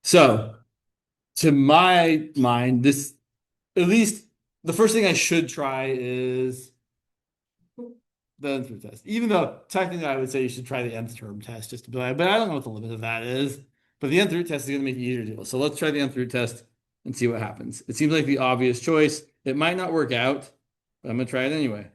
So, to my mind, this at least the first thing I should try is the nth root test. Even though technically I would say you should try the nth term test just to be like, but I don't know what the limit of that is. But the nth root test is going to make it easier to do. So let's try the nth root test and see what happens. It seems like the obvious choice. It might not work out, but I'm going to try it anyway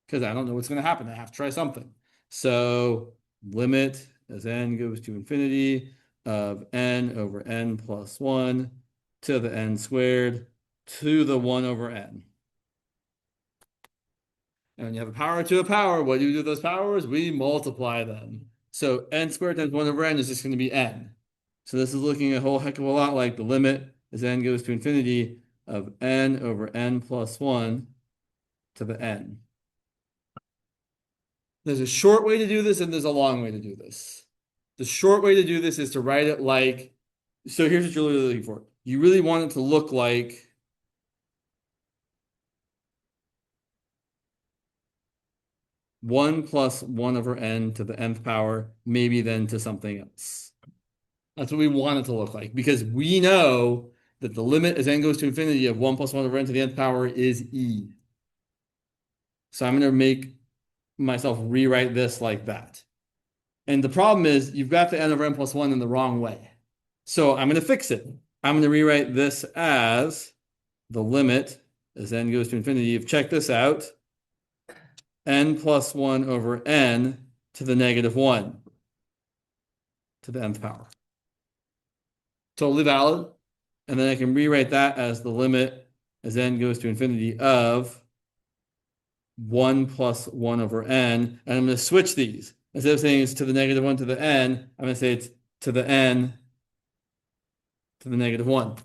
because I don't know what's going to happen. I have to try something. So limit as n goes to infinity of n over n plus 1 to the n squared to the 1 over n. And when you have a power to a power, what do you do with those powers? We multiply them. So n squared times 1 over n is just going to be n. So this is looking a whole heck of a lot like the limit as n goes to infinity of n over n plus 1 to the n. There's a short way to do this and there's a long way to do this. The short way to do this is to write it like, so here's what you're really looking for. You really want it to look like 1 plus 1 over n to the nth power, maybe then to something else. That's what we want it to look like because we know that the limit as n goes to infinity of 1 plus 1 over n to the nth power is e. So I'm going to make myself rewrite this like that. And the problem is you've got the n over n plus 1 in the wrong way. So I'm going to fix it. I'm going to rewrite this as the limit as n goes to infinity. Check this out. N plus 1 over n to the negative 1 to the nth power. Totally valid. And then I can rewrite that as the limit as n goes to infinity of 1 plus 1 over n. And I'm going to switch these. Instead of saying it's to the negative 1 to the n, I'm going to say it's to the n to the negative 1.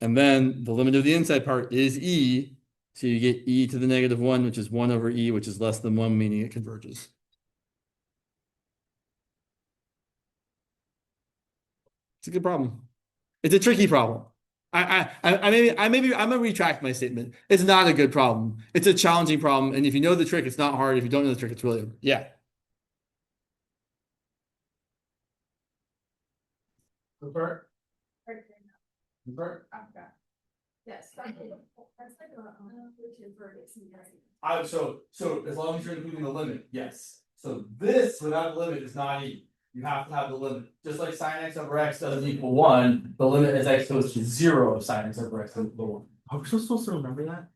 And then the limit of the inside part is e. So you get e to the negative 1, which is 1 over e, which is less than 1, meaning it converges. It's a good problem. It's a tricky problem. I'm gonna retract my statement. It's not a good problem. It's a challenging problem, and if you know the trick, it's not hard. If you don't know the trick, it's really hard. Yeah. The part? The part? Yes. That's like So as long as you're including the limit, yes. So this without the limit is not e. You have to have the limit. Just like sine x over x doesn't equal 1, the limit as x goes to 0 of sine x over x doesn't equal 1. Are we supposed to remember that?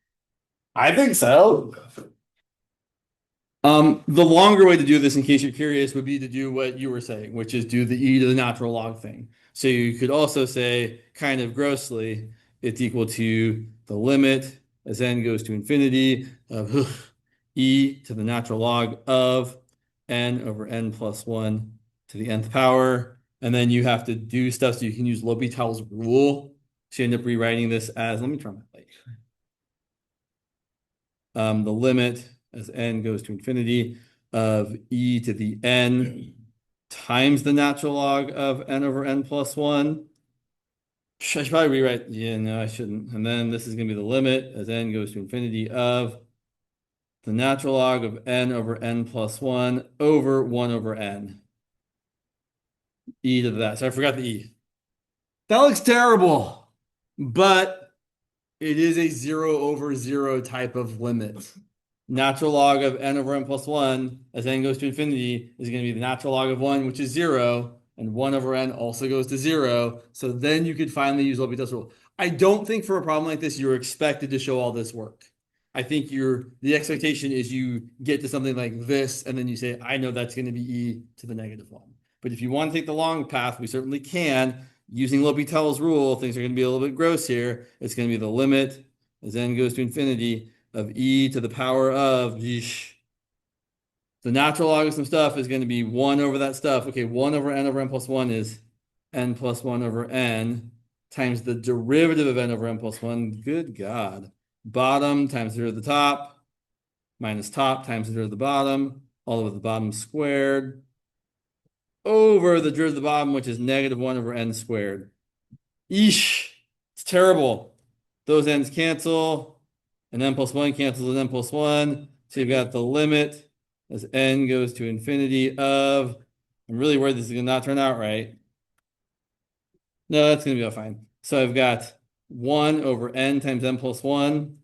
I think so. The longer way to do this, in case you're curious, would be to do what you were saying, which is do the e to the natural log thing. So you could also say, kind of grossly, it's equal to the limit as n goes to infinity of e to the natural log of n over n plus 1 to the nth power. And then you have to do stuff so you can use L'Hopital's rule. So you end up rewriting this as, let me try my light. The limit as n goes to infinity of e to the n times the natural log of n over n plus 1. I should probably rewrite, yeah, no, I shouldn't. And then this is going to be the limit as n goes to infinity of the natural log of n over n plus 1 over 1 over n. E to that. So I forgot the e. That looks terrible, but it is a 0 over 0 type of limit. Natural log of n over n plus 1 as n goes to infinity is going to be the natural log of 1, which is 0, and 1 over n also goes to 0. So then you could finally use L'Hopital's rule. I don't think for a problem like this, you're expected to show all this work. I think the expectation is you get to something like this, and then you say, I know that's going to be e to the negative 1. But if you want to take the long path, we certainly can. Using L'Hopital's rule, things are going to be a little bit gross here. It's going to be the limit as n goes to infinity of e to the power of the natural log of some stuff is going to be 1 over that stuff. Okay, 1 over n plus 1 is n plus 1 over n times the derivative of n over n plus 1. Good God. Bottom times the derivative of the top minus top times the derivative of the bottom, all over the bottom squared over the derivative of the bottom, which is negative 1 over n squared. Eesh. It's terrible. Those n's cancel. And n plus 1 cancels with n plus 1. So you've got the limit as n goes to infinity of I'm really worried this is gonna not turn out right. No, that's gonna be all fine. So I've got 1 over n times n plus 1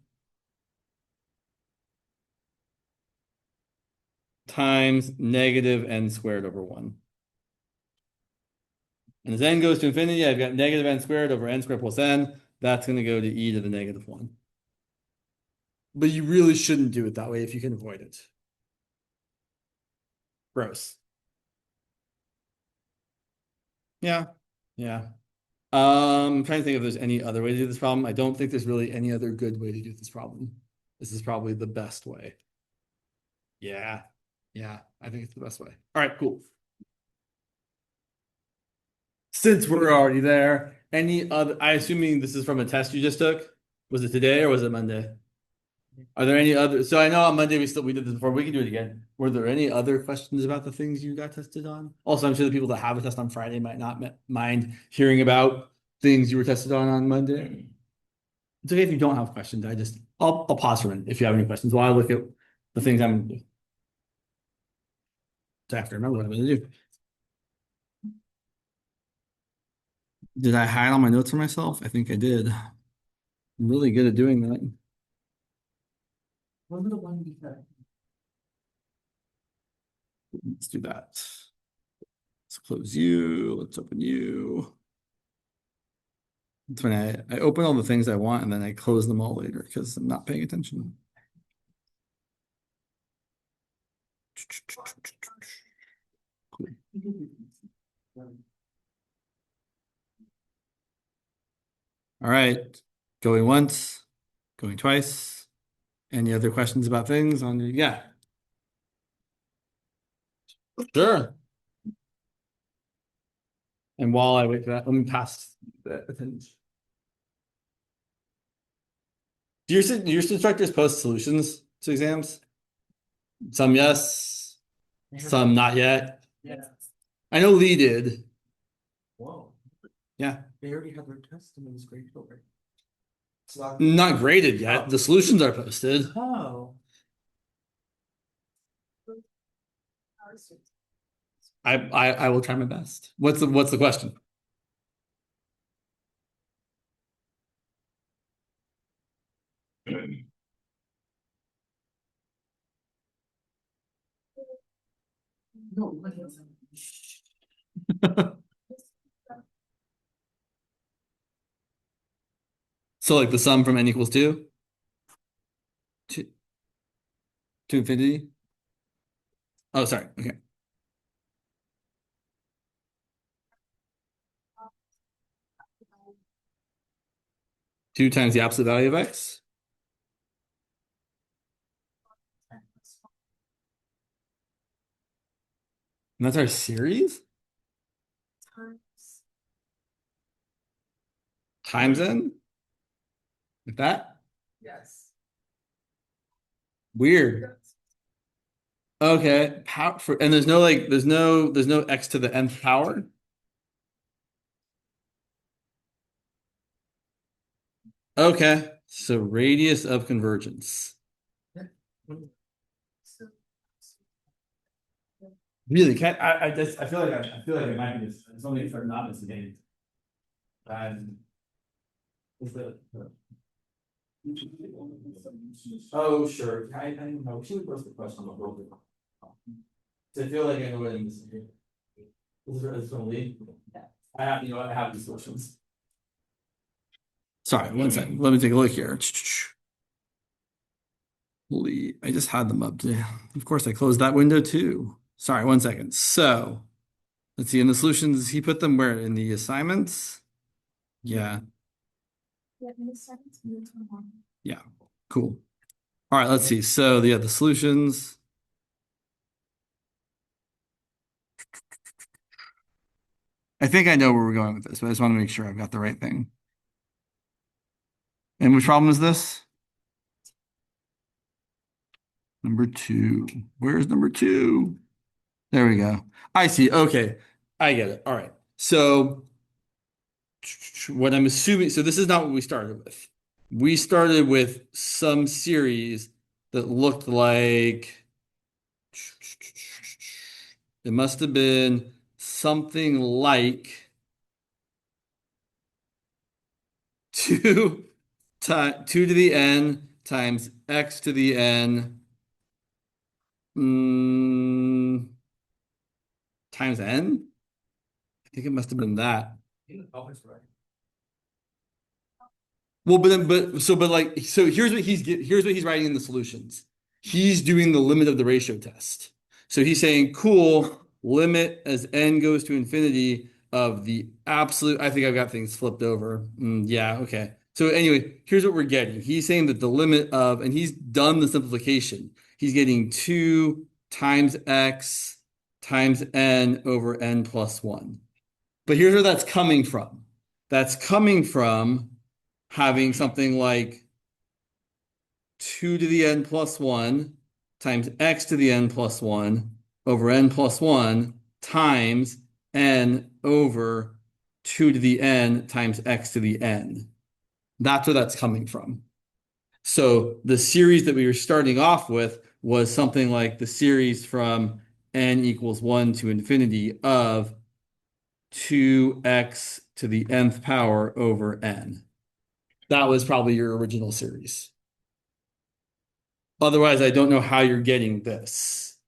times negative n squared over 1. And as n goes to infinity, I've got negative n squared over n squared plus n. That's going to go to e to the negative 1. But you really shouldn't do it that way if you can avoid it. Gross. Yeah. Yeah. I'm trying to think if there's any other way to do this problem. I don't think there's really any other good way to do this problem. This is probably the best way. Yeah. Yeah. I think it's the best way. All right, cool. Since we're already there, any other, I assuming this is from a test you just took? Was it today or was it Monday? Are there any other, so I know on Monday we did this before, we can do it again. Were there any other questions about the things you got tested on? Also, I'm sure the people that have a test on Friday might not mind hearing about things you were tested on Monday. It's okay if you don't have questions. I'll pause for a minute if you have any questions while I look at the things I'm gonna do. So I have to remember what I'm gonna do. Did I hide all my notes for myself? I think I did. I'm really good at doing that. What was the one you said? Let's do that. Let's close you. Let's open you. It's when I open all the things I want and then I close them all later because I'm not paying attention. Cool. All right. Going once, going twice. Any other questions about things on the, yeah. Sure. And while I wait for that, let me pass the attendance. Do your instructors post solutions to exams? Some yes, some not yet. Yeah. I know Lee did. Whoa. Yeah. They already have their test and it was graded over. Not graded yet. The solutions are posted. Oh. I will try my best. What's the question? No. So like the sum from n equals 2 to infinity? Oh, sorry. Okay. Two times the absolute value of x. And that's our series? Times n? Like that? Yes. Weird. Okay. And there's no there's no x to the nth power. Okay. So radius of convergence. Really? Can't I just I feel like it might be this. It's only for not missing. And is oh sure. I don't know. She was the question a little bit. So I feel like I know what I'm missing here. This is from Lee. Yeah. I have these solutions. Sorry, one second. Let me take a look here. Lee, I just had them up. Of course, I closed that window too. Sorry, one second. So let's see. In the solutions, he put them where? In the assignments? Yeah. Yeah, cool. All right, let's see. So yeah, the solutions. I think I know where we're going with this, but I just want to make sure I've got the right thing. And which problem is this? Number 2. Where's number 2? There we go. I see. Okay. I get it. All right. So what I'm assuming, so this is not what we started with. We started with some series that looked like it must have been something like 2 to the n times x to the n times n? I think it must have been that. Yeah, always right. Well, so here's what he's writing in the solutions. He's doing the limit of the ratio test. So he's saying, cool, limit as n goes to infinity of the absolute. I think I've got things flipped over. Yeah, okay. So anyway, here's what we're getting. He's saying that the limit of, and he's done the simplification. He's getting 2 times x times n over n plus 1. But here's where that's coming from. That's coming from having something like 2 to the n plus 1 times x to the n plus 1 over n plus 1 times n over 2 to the n times x to the n. That's where that's coming from. So the series that we were starting off with was something like the series from n equals 1 to infinity of 2x to the nth power over n. That was probably your original series. Otherwise, I don't know how you're getting this.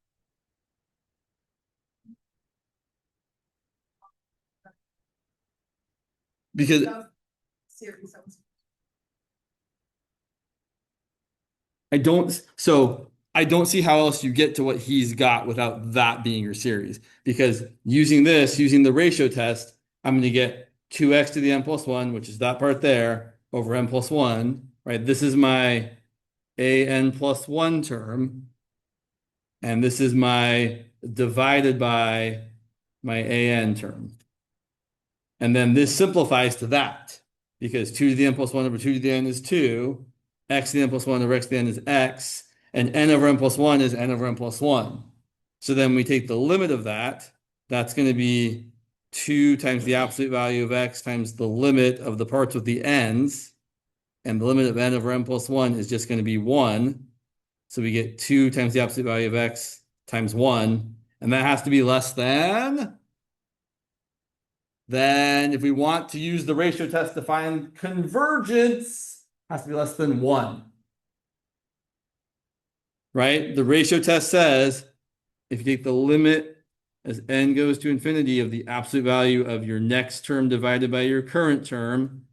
Because Series. I don't see how else you get to what he's got without that being your series. Because using the ratio test, I'm going to get 2x to the n plus 1, which is that part there, over n plus 1, right? This is my an plus 1 term. And this is my divided by my an term. And then this simplifies to that because 2 to the n plus 1 over 2 to the n is 2, x to the n plus 1 over x to the n is x, and n over n plus 1 is n over n plus 1. So then we take the limit of that. That's going to be 2 times the absolute value of x times the limit of the parts with the n's. And the limit of n over n plus 1 is just going to be 1. So we get 2 times the absolute value of x times 1. And that has to be less than. Then if we want to use the ratio test to find convergence, it has to be less than 1. Right? The ratio test says if you take the limit as n goes to infinity of the absolute value of your next term divided by your current term,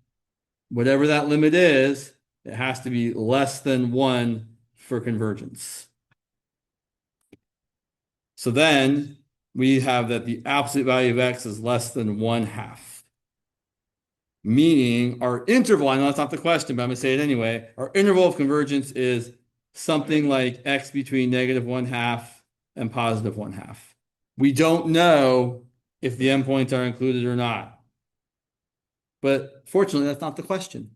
whatever that limit is, it has to be less than 1 for convergence. So then we have that the absolute value of x is less than 1/2. Meaning our interval, I know that's not the question, but I'm going to say it anyway. Our interval of convergence is something like x between negative 1/2 and positive 1/2. We don't know if the endpoints are included or not. But fortunately, that's not the question.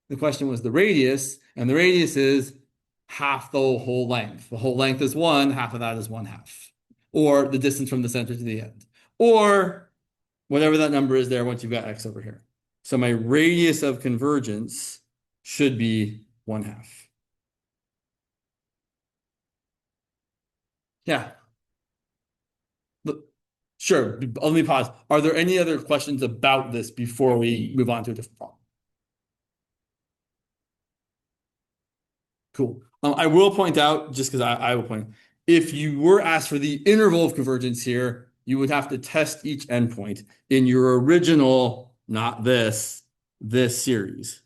The question was the radius, and the radius is half the whole length. The whole length is 1, half of that is 1/2. Or the distance from the center to the end. Or whatever that number is there once you've got x over here. So my radius of convergence should be 1/2. Yeah. Sure. Let me pause. Are there any other questions about this before we move on to a different problem? Cool. I will point out, just because I will point, if you were asked for the interval of convergence here, you would have to test each endpoint in your original, not this series.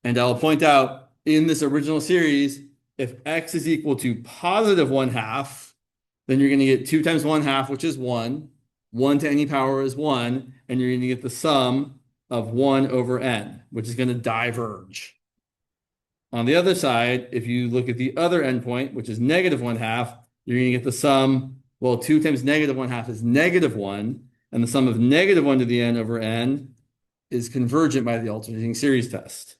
And I'll point out in this original series, if x is equal to positive 1/2, then you're going to get 2 times 1/2, which is 1. 1 to any power is 1. And you're going to get the sum of 1 over n, which is going to diverge. On the other side, if you look at the other endpoint, which is negative 1/2, you're going to get the sum. Well, 2 times negative 1/2 is negative 1. And the sum of negative 1 to the n over n is convergent by the alternating series test.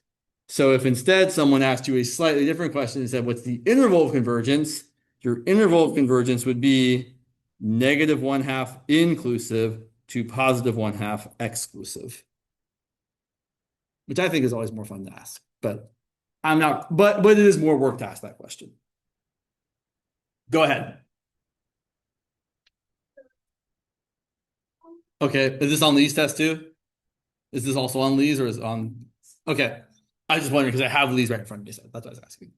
So if instead someone asked you a slightly different question and said, what's the interval of convergence? Your interval of convergence would be negative 1/2 inclusive to positive 1/2 exclusive. Which I think is always more fun to ask, but it is more work to ask that question. Go ahead. Okay, is this on Lee's test too? Is this also on Lee's or is it on? Okay, I just wondering because I have Lee's right in front of me, so that's what I was asking.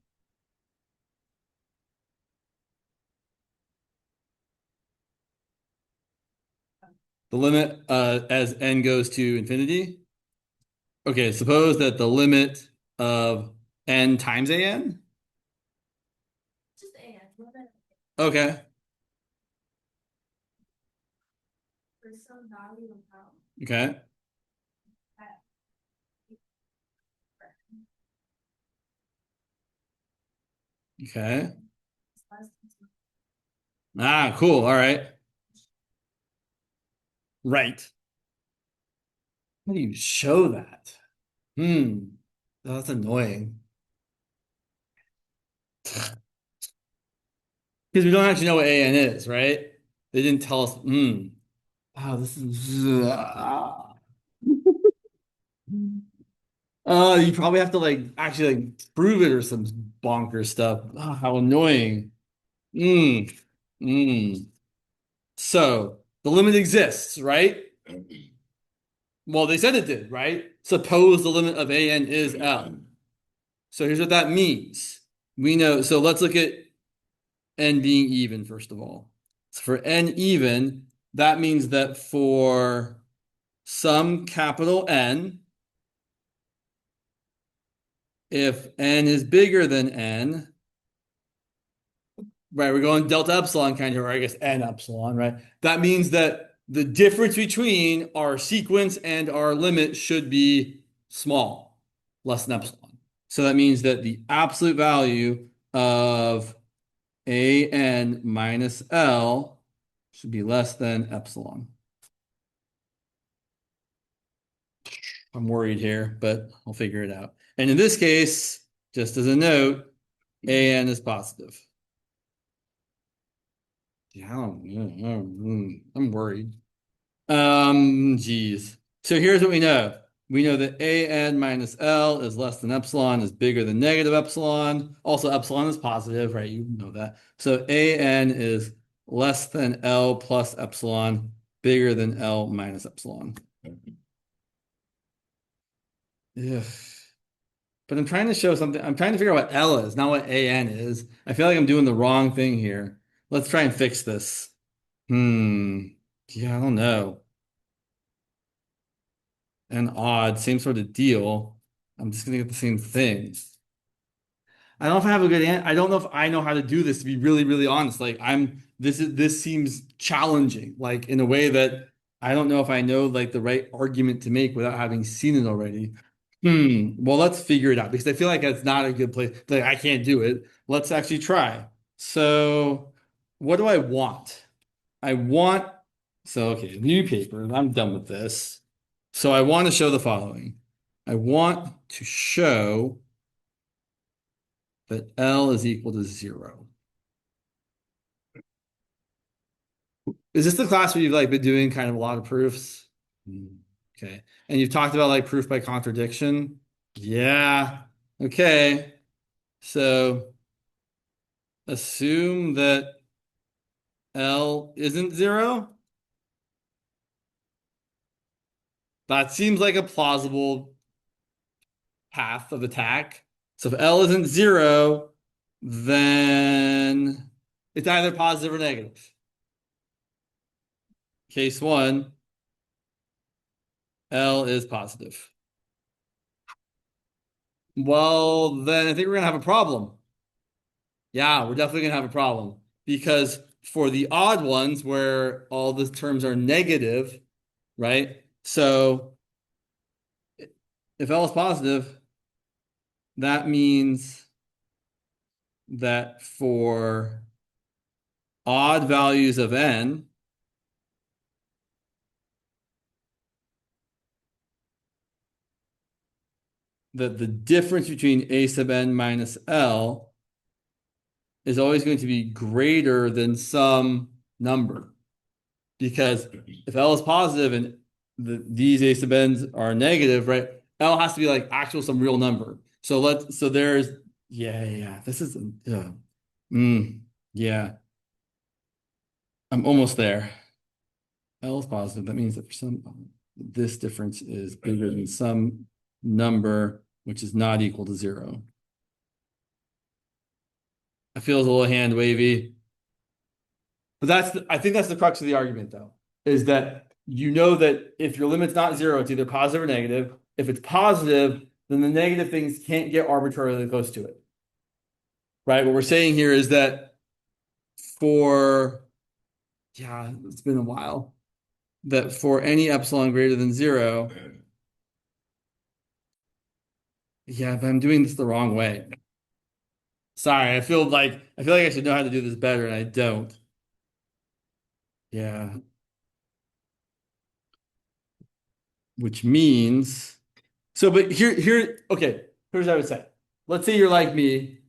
The limit as n goes to infinity. Okay, suppose that the limit of n times an. Just and, Okay, for some value of how. okay, that okay. is less than Ah, cool. All right. Right. How do you show that? Hmm. Oh, that's annoying. Because we don't actually know what AN is, right? They didn't tell us. Hmm. Wow, this is. You probably have to like actually like prove it or some bonker stuff. Oh, how annoying. Mm. Mm. So the limit exists, right? Well, they said it did, right? Suppose the limit of AN is L. So here's what that means. We know, so let's look at n being even, first of all. So for n even, that means that for some capital N, if n is bigger than n, right, we're going delta epsilon kind of, or I guess n epsilon, right? That means that the difference between our sequence and our limit should be small, less than epsilon. So that means that the absolute value of an minus L should be less than epsilon. I'm worried here, but I'll figure it out. And in this case, just as a note, an is positive. Yeah, I'm worried. Geez. So here's what we know. We know that an minus L is less than epsilon, is bigger than negative epsilon. Also, epsilon is positive, right? You know that. So an is less than L plus epsilon, bigger than L minus epsilon. Ugh. But I'm trying to show something. I'm trying to figure out what L is, not what an is. I feel like I'm doing the wrong thing here. Let's try and fix this. Hmm. Yeah, I don't know. And odd, same sort of deal. I'm just gonna get the same thing. I don't know if I have a good answer. I don't know if I know how to do this, to be really, really honest. Like this seems challenging, like in a way that I don't know if I know like the right argument to make without having seen it already. Well, let's figure it out because I feel like that's not a good place. Like I can't do it. Let's actually try. So what do I want? I want, so okay, new paper. I'm done with this. So I want to show the following. I want to show that L is equal to 0. Is this the class where you've like been doing kind of a lot of proofs? Okay. And you've talked about like proof by contradiction? Yeah. Okay. So assume that L isn't 0. That seems like a plausible path of attack. So if L isn't 0, then it's either positive or negative. Case one, L is positive. Well, then I think we're gonna have a problem. Yeah, we're definitely gonna have a problem because for the odd ones where all the terms are negative, right? So if L is positive, that means that for odd values of n, that the difference between a sub n minus L is always going to be greater than some number. Because if L is positive and these a sub n's are negative, right? L has to be like actual some real number. So there's yeah. This is mm, yeah. I'm almost there. L is positive, that means that for some, this difference is bigger than some number which is not equal to 0. I feel it's a little hand wavy. But I think that's the crux of the argument, though, is that you know that if your limit's not 0, it's either positive or negative. If it's positive, then the negative things can't get arbitrarily close to it. Right? What we're saying here is that it's been a while, that for any epsilon greater than 0, but I'm doing this the wrong way. Sorry, I feel like I should know how to do this better, and I don't. Yeah. Which means, but okay, here's what I would say. Let's say you're like me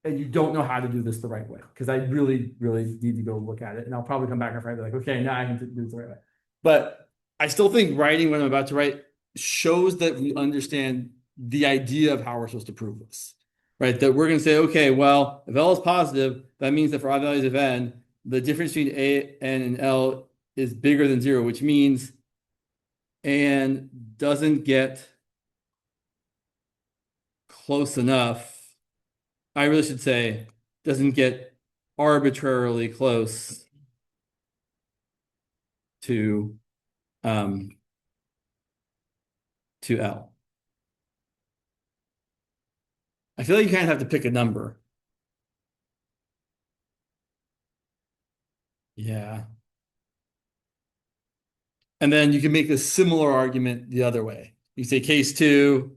and you don't know how to do this the right way, because I really, really need to go look at it. And I'll probably come back and be like, okay, now I can do this the right way. But I still think writing what I'm about to write shows that we understand the idea of how we're supposed to prove this, right? That we're going to say, okay, well, if L is positive, that means that for all values of n, the difference between A, N, and L is bigger than 0, which means and doesn't get close enough. I really should say doesn't get arbitrarily close to L. I feel like you kind of have to pick a number. Yeah. And then you can make a similar argument the other way. You say case 2,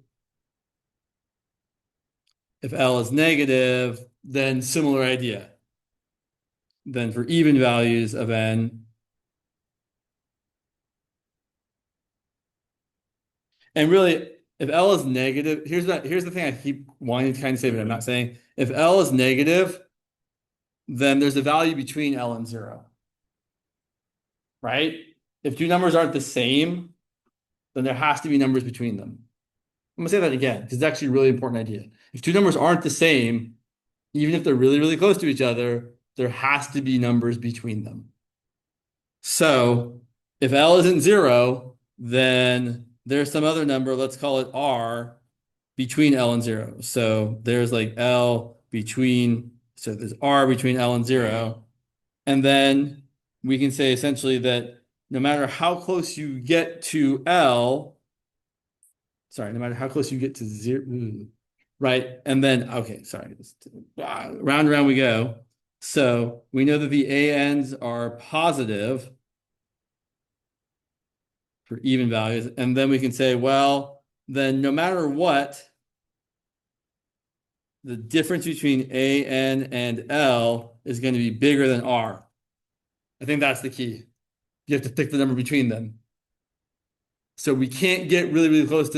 if L is negative, then similar idea. Then for even values of n, and really, if L is negative, here's the thing I keep wanting to kind of say, but I'm not saying. If L is negative, then there's a value between L and 0. Right? If two numbers aren't the same, then there has to be numbers between them. I'm gonna say that again, because it's actually a really important idea. If two numbers aren't the same, even if they're really, really close to each other, there has to be numbers between them. So if L isn't 0, then there's some other number, let's call it R, between L and 0. So there's like so there's R between L and 0. And then we can say essentially that no matter how close you get to no matter how close you get to 0, right? And then, okay, sorry, round and round we go. So we know that the ANs are positive for even values. And then we can say, well, then no matter what, the difference between AN and L is going to be bigger than R. I think that's the key. You have to pick the number between them. So we can't get really, really close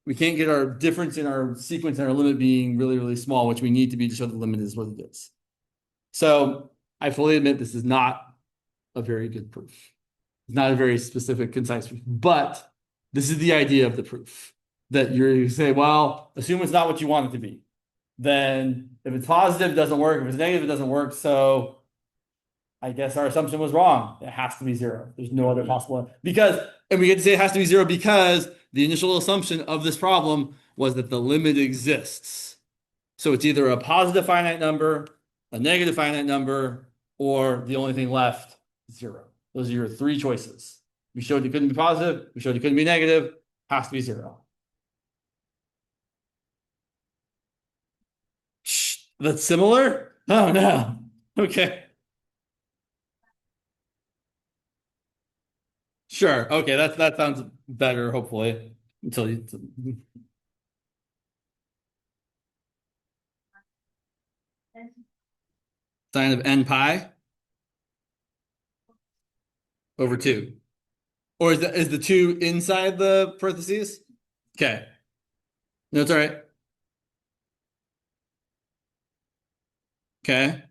we can't get our difference in our sequence and our limit being really, really small, which we need to be to show the limit is what it is. So I fully admit this is not a very good proof. It's not a very specific, concise proof, but this is the idea of the proof. That you say, well, assume it's not what you want it to be. Then if it's positive, it doesn't work. If it's negative, it doesn't work. So I guess our assumption was wrong. It has to be 0. There's no other possible, and we get to say it has to be 0 because the initial assumption of this problem was that the limit exists. So it's either a positive finite number, a negative finite number, or the only thing left, 0. Those are your 3 choices. We showed it couldn't be positive. We showed it couldn't be negative. Has to be 0. That's similar? Oh no. Okay. Sure. Okay, that sounds better, hopefully. Until you And Sine of n pi over 2. Or is the 2 inside the parentheses? Okay. No, it's all right. Okay.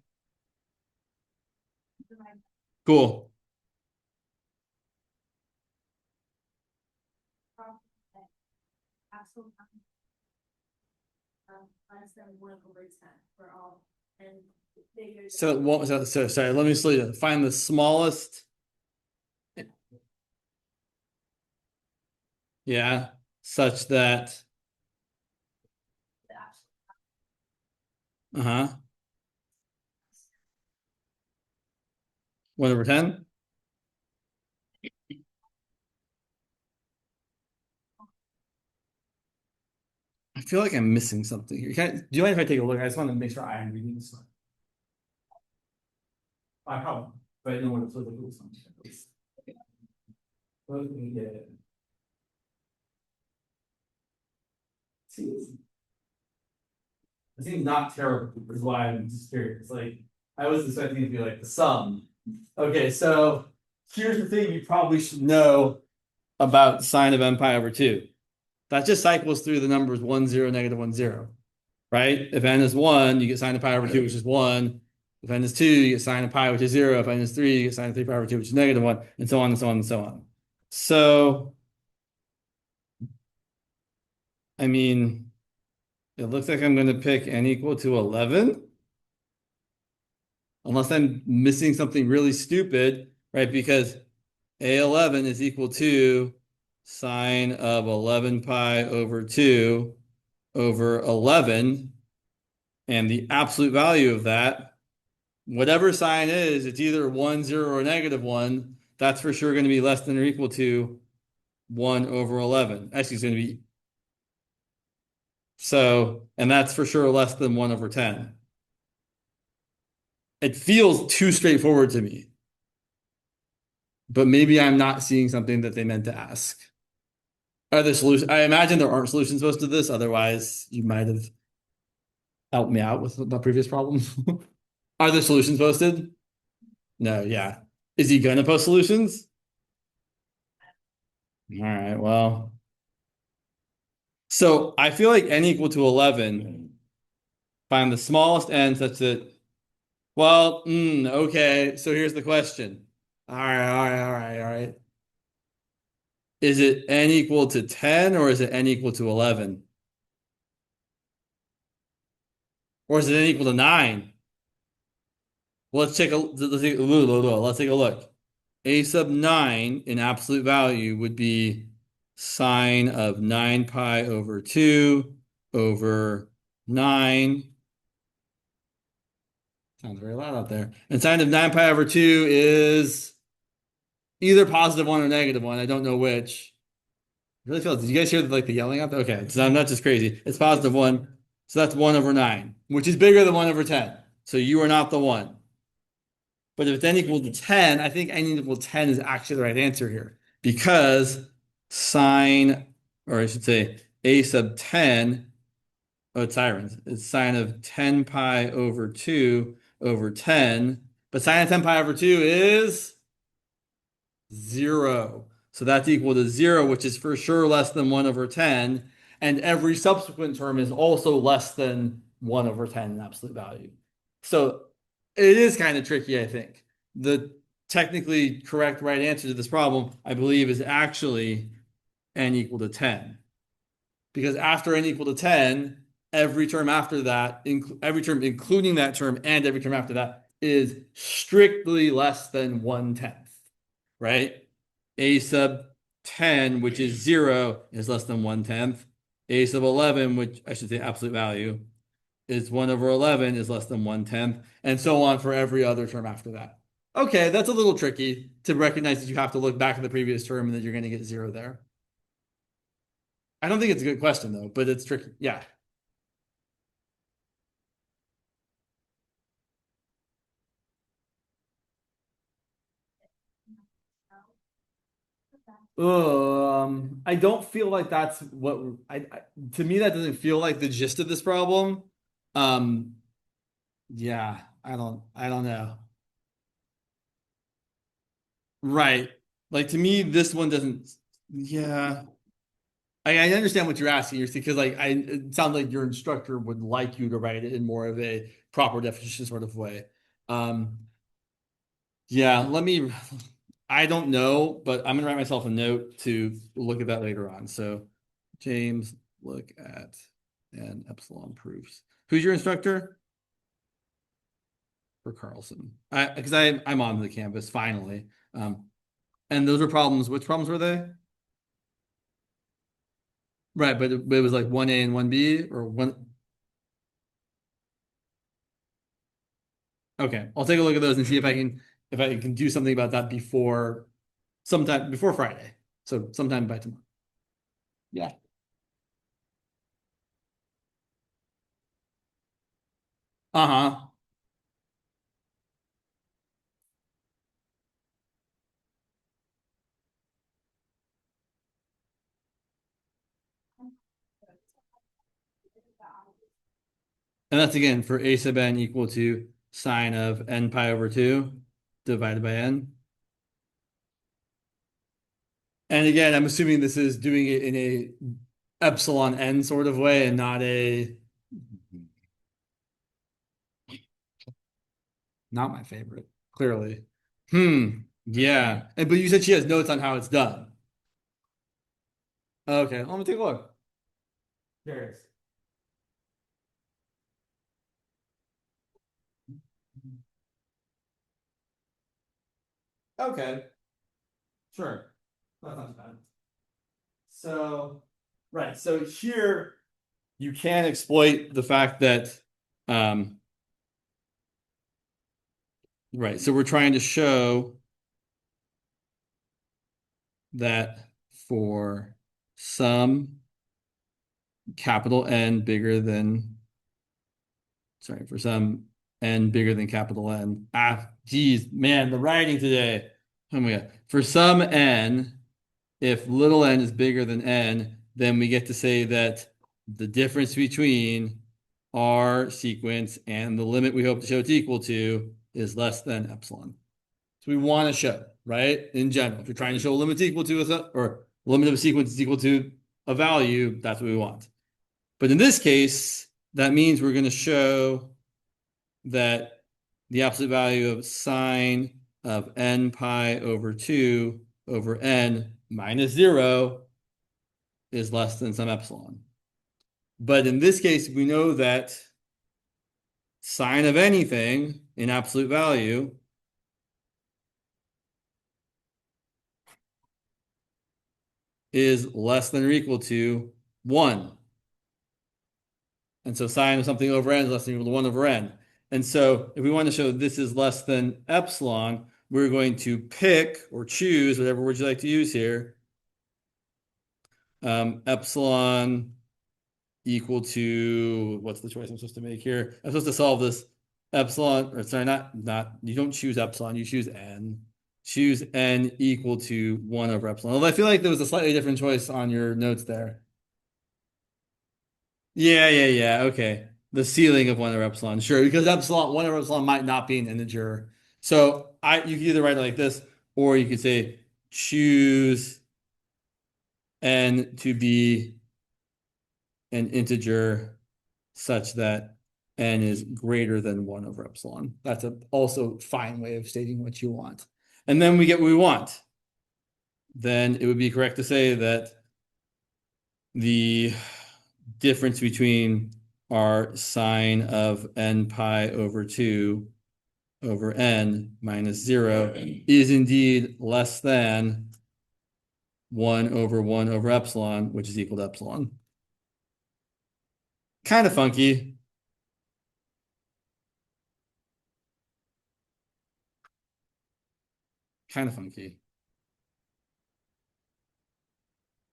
divide Cool. by absolute less than 1/10 for all and bigger. So what was that? So sorry, let me slow you down. Find the smallest. Yeah, such that, The absolute uh-huh, 1/10. I feel like I'm missing something here. Do you mind if I take a look? I just want to make sure I am reading this. I probably, but I know what it's like. Let me get it. It seems not terrible, is why I'm just curious. Like, I was expecting it to be like the sum. Okay, so here's the thing you probably should know about sine of n pi over 2. That just cycles through the numbers 1, 0, -1, 0. Right? If n is 1, you get sine of pi over 2, which is 1. If n is 2, you get sine of pi, which is 0. If n is 3, you get sine of 3 pi over 2, which is -1, and so on and so on and so on. So, I mean, it looks like I'm going to pick n equal to 11. Unless I'm missing something really stupid, right? Because A11 is equal to sine of 11 pi over 2 over 11. And the absolute value of that, whatever sign is, it's either 1, 0, or -1. That's for sure going to be less than or equal to 1 over 11. Actually, it's going to be so, and that's for sure less than 1 over 10. It feels too straightforward to me, but maybe I'm not seeing something that they meant to ask. Are there solutions? I imagine there aren't solutions posted to this. Otherwise, you might have helped me out with the previous problem. Are there solutions posted? No, yeah. Is he gonna post solutions? All right, well. So I feel like n equal to 11, find the smallest n such that, well, okay, so here's the question. All right, all right, all right, all right. Is it n equal to 10 or is it n equal to 11? Or is it n equal to 9? Well, let's take a look. A sub 9 in absolute value would be sine of 9 pi over 2 over 9. Sounds very loud out there. And sine of 9 pi over 2 is either +1 or -1. I don't know which. I really feel, did you guys hear like the yelling out there? Okay, so I'm not just crazy. It's +1. So that's 1 over 9, which is bigger than 1 over 10. So you are not the one. But if it's n equal to 10, I think n equal to 10 is actually the right answer here. Because sine, or I should say a sub 10, oh, it's sirens. It's sine of 10 pi over 2 over 10. But sine of 10 pi over 2 is 0. So that's equal to 0, which is for sure less than 1 over 10. And every subsequent term is also less than 1 over 10 in absolute value. So it is kind of tricky, I think. The technically correct right answer to this problem, I believe, is actually n equal to 10. Because after n equal to 10, every term after that, every term including that term and every term after that is strictly less than 1/10, right? A sub 10, which is 0, is less than 1/10. A sub 11, which I should say absolute value, is 1 over 11 is less than 1/10, and so on for every other term after that. Okay, that's a little tricky to recognize that you have to look back at the previous term and that you're going to get 0 there. I don't think it's a good question though, but it's tricky. Yeah. I don't feel like that's what to me that doesn't feel like the gist of this problem. Um, yeah, I don't know. Right. Like to me, this one doesn't, yeah. I understand what you're asking. You're because like it sounds like your instructor would like you to write it in more of a proper definition sort of way. Um, yeah, I don't know, but I'm gonna write myself a note to look at that later on. So James, look at and epsilon proofs. Who's your instructor? for Carlson. Because I'm on the campus finally. And those were problems. Which problems were they? Right, but it was like 1A and 1B or one. Okay, I'll take a look at those and see if I can do something about that before sometime before Friday. So sometime by tomorrow. Yeah. Uh-huh. And that's again for a sub n equal to sine of n pi over 2 divided by n. And again, I'm assuming this is doing it in a epsilon n sort of way and not not my favorite, clearly. Yeah. But you said she has notes on how it's done. Okay, I'm gonna take a look. There it is. Okay, sure. That's not bad. So, right. So here you can exploit the fact that, um, right. So we're trying to show that for some capital N bigger than, sorry, for some N bigger than capital N. Geez, man, the writing today. Oh my God. For some N, if little n is bigger than n, then we get to say that the difference between our sequence and the limit we hope to show it's equal to is less than epsilon. So we want to show, right? In general, if you're trying to show a limit equal to or limit of a sequence is equal to a value, that's what we want. But in this case, that means we're going to show that the absolute value of sine of n pi over 2 over n minus 0 is less than some epsilon. But in this case, we know that sine of anything in absolute value is less than or equal to 1. And so sine of something over n is less than or equal to 1 over n. And so if we want to show this is less than epsilon, we're going to pick or choose, whatever word you like to use here, epsilon equal to, what's the choice I'm supposed to make here? I'm supposed to solve this epsilon, or sorry, you don't choose epsilon, you choose n. Choose n equal to 1 over epsilon. Although I feel like there was a slightly different choice on your notes there. Yeah, okay. The ceiling of 1 over epsilon, sure, because 1 over epsilon might not be an integer. So you can either write it like this, or you could say choose n to be an integer such that n is greater than 1 over epsilon. That's also fine way of stating what you want. And then we get what we want. Then it would be correct to say that the difference between our sine of n pi over 2 over n minus 0 is indeed less than 1 over epsilon, which is equal to epsilon. Kind of funky. Kind of funky.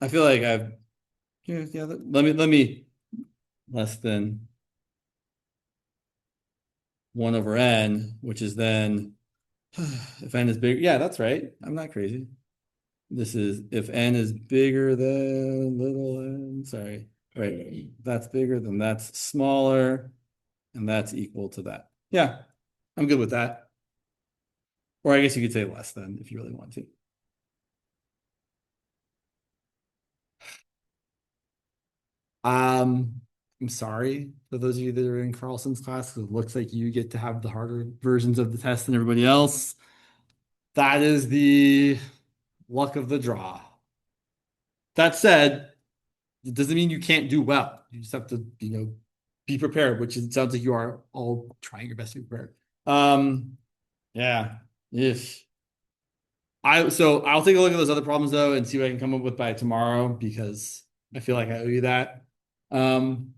I feel like let me less than 1 over n, which is then if n is bigger. Yeah, that's right. I'm not crazy. This is if n is bigger than little n. Sorry. Right. That's bigger than that's smaller, and that's equal to that. Yeah, I'm good with that. Or I guess you could say less than if you really want to. Um, I'm sorry for those of you that are in Carlson's class, 'cause it looks like you get to have the harder versions of the test than everybody else. That is the luck of the draw. That said, it doesn't mean you can't do well. You just have to, be prepared, which it sounds like you are all trying your best to be prepared. Yeah. If I'll take a look at those other problems though and see what I can come up with by tomorrow because I feel like I owe you that. Um,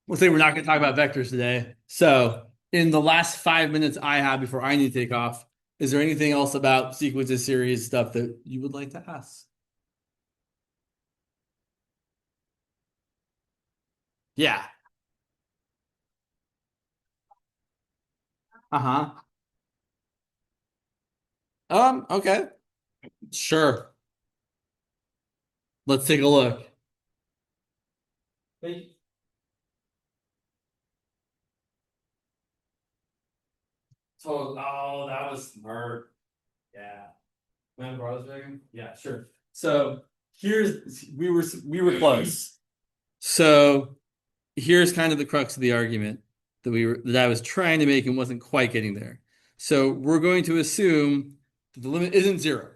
we'll say we're not going to talk about vectors today. So in the last 5 minutes I have before I need to take off, is there anything else about sequences, series stuff that you would like to ask? Yeah. Uh-huh. Okay. Sure. Let's take a look. Wait. Oh, that was smart. Yeah. Want to borrow this again? Yeah, sure. So we were close. So here's kind of the crux of the argument that I was trying to make and wasn't quite getting there. So we're going to assume that the limit isn't zero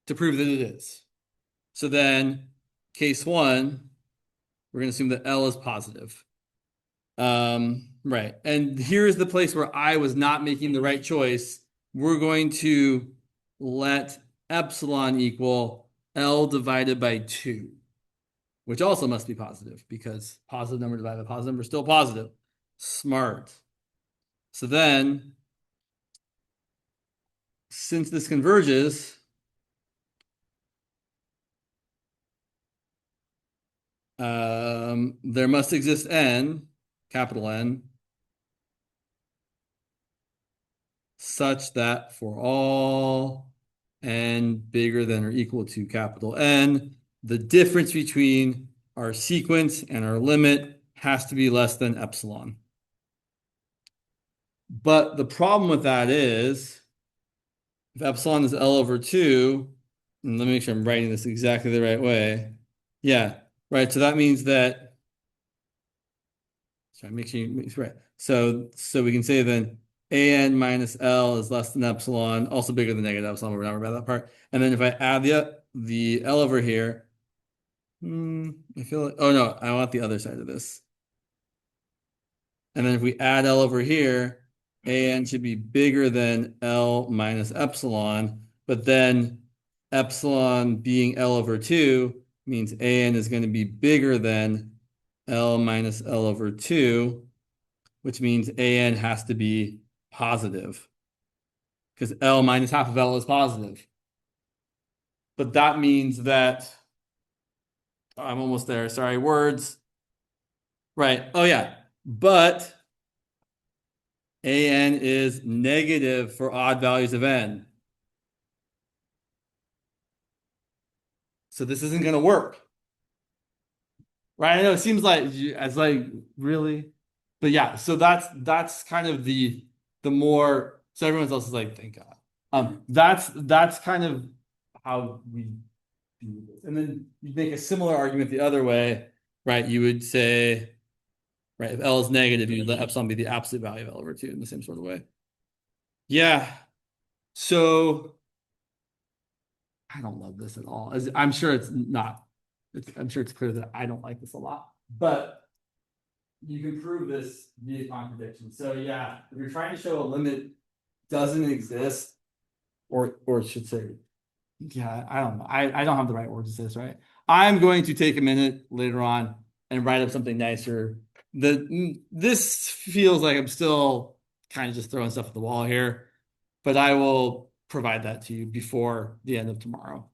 to prove that it is. So then case one, we're going to assume that L is positive. Right. And here's the place where I was not making the right choice. We're going to let epsilon equal L divided by 2, which also must be positive because positive number divided by positive number is still positive. Smart. So then, since this converges, there must exist n, capital N, such that for all n bigger than or equal to capital N, the difference between our sequence and our limit has to be less than epsilon. But the problem with that is, if epsilon is L over 2, and let me make sure I'm writing this exactly the right way. Yeah, right. So that means that, sorry, make sure you, right. So we can say then an minus L is less than epsilon, also bigger than negative epsilon. We're not worried about that part. And then if I add the L over here, I feel like, oh no, I want the other side of this. And then if we add L over here, an should be bigger than L minus epsilon, but then epsilon being L over 2 means an is going to be bigger than L minus L over 2, which means an has to be positive because L minus half of L is positive. But that means that I'm almost there. Sorry, words. Right. Oh, yeah. But an is negative for odd values of n. So this isn't going to work. Right? I know it seems like it's like really, but yeah, so that's kind of the more so everyone else is like, thank God. That's kind of how we do this. And then you make a similar argument the other way, right? You would say, right, if L is negative, you would let epsilon be the absolute value of L over 2 in the same sort of way. Yeah. So I don't love this at all. I'm sure it's not. I'm sure it's clear that I don't like this a lot, but you can prove this via contradiction. So yeah, if you're trying to show a limit doesn't exist, or it should say, yeah, I don't know. I don't have the right word to say this, right? I'm going to take a minute later on and write up something nicer. This feels like I'm still kind of just throwing stuff at the wall here, but I will provide that to you before the end of tomorrow.